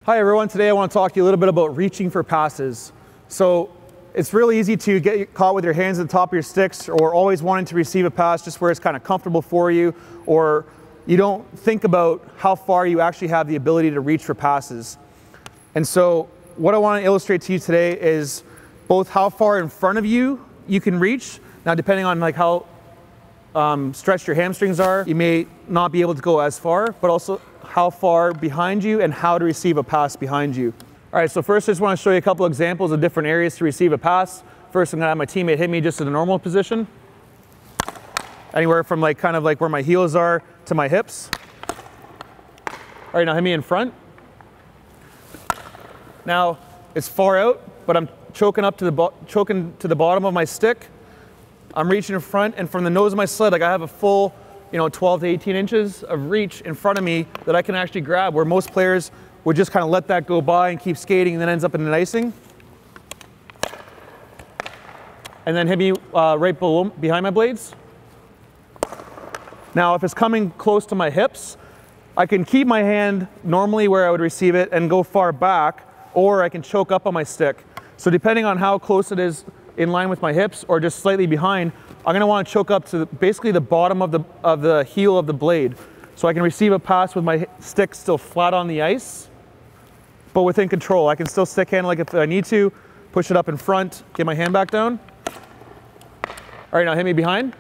Hi everyone, today I want to talk to you a little bit about reaching for passes. So it's really easy to get caught with your hands at the top of your sticks, or always wanting to receive a pass just where it's kind of comfortable for you, or you don't think about how far you actually have the ability to reach for passes. And so what I want to illustrate to you today is both how far in front of you can reach. Now, depending on like how stretched your hamstrings are, you may not be able to go as far, but also how far behind you and how to receive a pass behind you. All right, so first I just want to show you a couple examples of different areas to receive a pass. First, I'm gonna have my teammate hit me just in a normal position. Anywhere from like kind of like where my heels are to my hips. All right, now hit me in front. Now it's far out, but I'm choking to the bottom of my stick. I'm reaching in front, and from the nose of my sled, like I have a full 12 to 18 inches of reach in front of me that I can actually grab, where most players would just kind of let that go by and keep skating and then ends up in an icing. And then hit me right below, behind my blades. Now, if it's coming close to my hips, I can keep my hand normally where I would receive it and go far back, or I can choke up on my stick. So depending on how close it is in line with my hips or just slightly behind, I'm gonna wanna choke up to basically the bottom of the heel of the blade. So I can receive a pass with my stick still flat on the ice, but within control. I can still stick handle like if I need to, push it up in front, get my hand back down. All right, now hit me behind.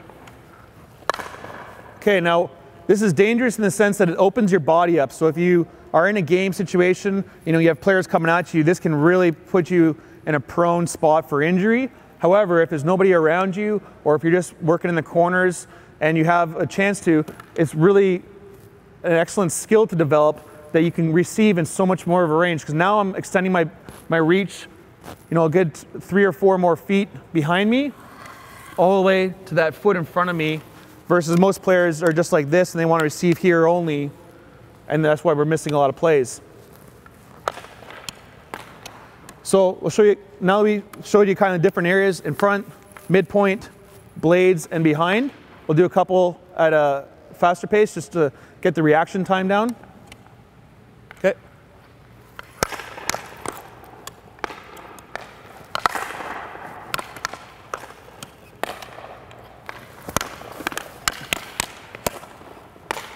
Okay, now this is dangerous in the sense that it opens your body up. So if you are in a game situation, you have players coming at you, this can really put you in a prone spot for injury. However, if there's nobody around you, or if you're just working in the corners and you have a chance to, it's really an excellent skill to develop that you can receive in so much more of a range. Because now I'm extending my reach, a good 3 or 4 more feet behind me, all the way to that foot in front of me, versus most players are just like this and they want to receive here only, and that's why we're missing a lot of plays. So we'll show you, now that we showed you kind of different areas in front, midpoint, blades, and behind. We'll do a couple at a faster pace just to get the reaction time down. Okay.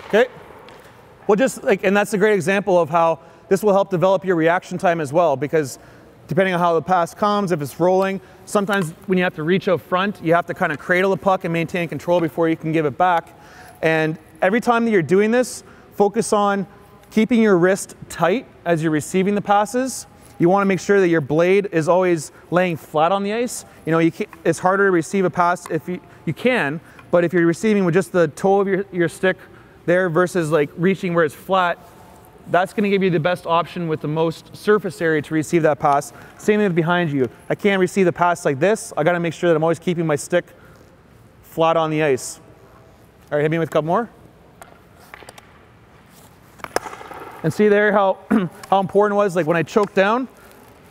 Okay. Well, just like, and that's a great example of how this will help develop your reaction time as well, because depending on how the pass comes, if it's rolling, sometimes when you have to reach out front, you have to kind of cradle the puck and maintain control before you can give it back. And every time that you're doing this, focus on keeping your wrist tight as you're receiving the passes. You want to make sure that your blade is always laying flat on the ice. It's harder to receive a pass if you can, but if you're receiving with just the toe of your stick there versus like reaching where it's flat, that's going to give you the best option with the most surface area to receive that pass. Same thing with behind you. I can't receive the pass like this. I got to make sure that I'm always keeping my stick flat on the ice. All right, hit me with a couple more. And see there how important it was. Like when I choked down,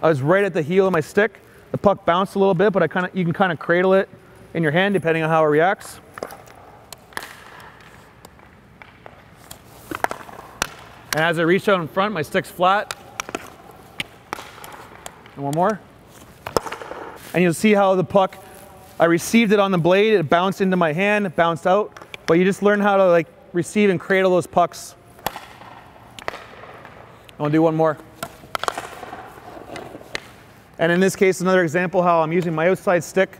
I was right at the heel of my stick. The puck bounced a little bit, but you can kind of cradle it in your hand depending on how it reacts. And as I reach out in front, my stick's flat. And one more. And you'll see how the puck, I received it on the blade, it bounced into my hand, it bounced out. But you just learn how to like receive and cradle those pucks. I'll do one more. And in this case, another example how I'm using my outside stick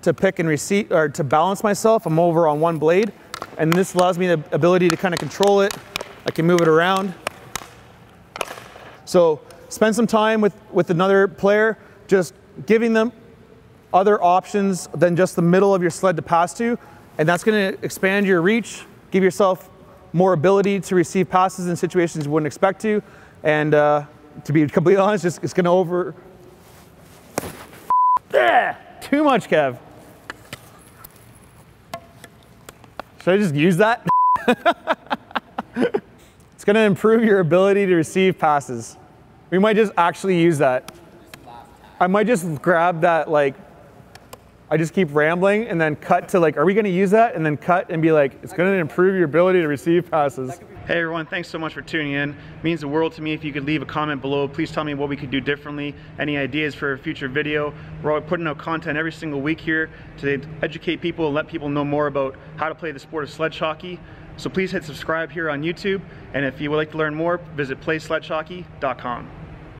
to pick and receive, or to balance myself. I'm over on one blade. And this allows me the ability to kind of control it. I can move it around. So spend some time with another player, just giving them other options than just the middle of your sled to pass to. And that's going to expand your reach, give yourself more ability to receive passes in situations you wouldn't expect to. And to be completely honest, it's going to over... Too much, Kev. Should I just use that? It's going to improve your ability to receive passes. We might just actually use that. I might just grab that like I just keep rambling and then cut to like, are we going to use that? And then cut and be like, it's going to improve your ability to receive passes. Hey everyone, thanks so much for tuning in. It means the world to me if you could leave a comment below. Please tell me what we could do differently, any ideas for a future video. We're putting out content every single week here to educate people and let people know more about how to play the sport of sledge hockey. So please hit subscribe here on YouTube, and if you would like to learn more, visit playsledgehockey.com.